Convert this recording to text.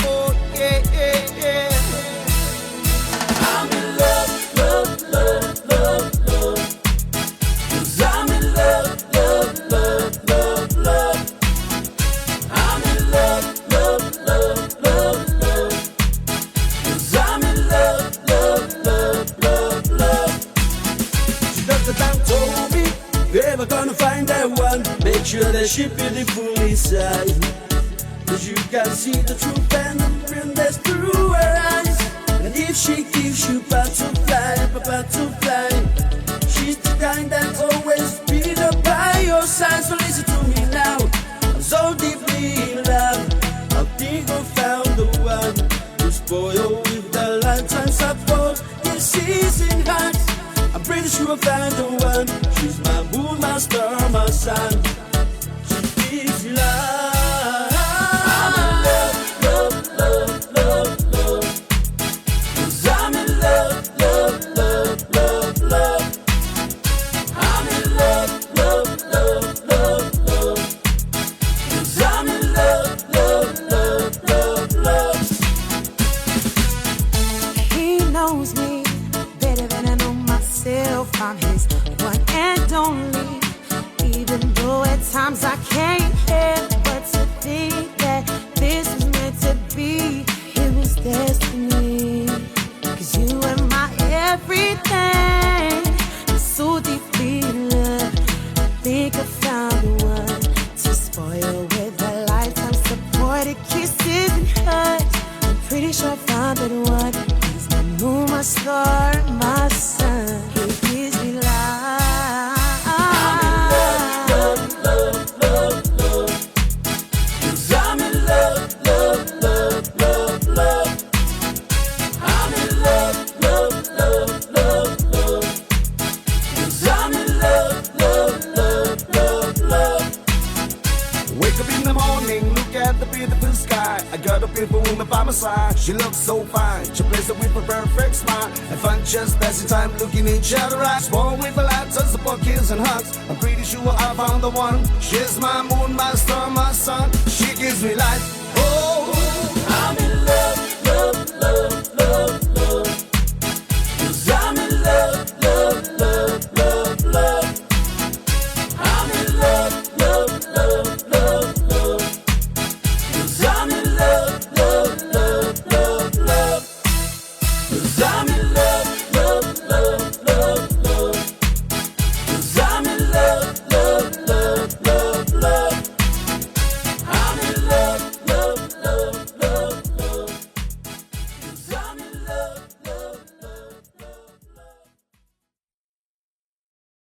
Oh, yeah, yeah, yeah. I'm in love, love, love, love, love. 'Cause I'm in love, love, love, love, love. I'm in love, love, love, love, love. 'Cause I'm in love, love, love, love, love. She does the time told me, if you're ever gonna find that one, make sure that she beautiful inside. 'Cause you can see the truth and the thrill that's through her eyes. And if she gives you butterfly, she's the kind that's always been up by your side. So listen to me now, I'm so deeply in love. I think I found the one to spoil with the lifetime support. Yes, she's in heart, I'm pretty sure I found the one. She's my moon, my star, my sun. She gives you love. I'm his one and only. Even though at times I can't help but to think that this was meant to be. It was destiny. 'Cause you are my everything. I'm so deeply in love. I think I found the one to spoil with a lifetime supported kisses and hugs. I'm pretty sure I found that one. He's my moon, my star, my sun. I got a beautiful woman by my side. She looks so fine. She plays it with a perfect smile. And fun just passing time looking each other eyes. Born with a lot of support, kiss and hugs. I'm pretty sure I found the one. She's my moon, my star, my sun. She gives me life.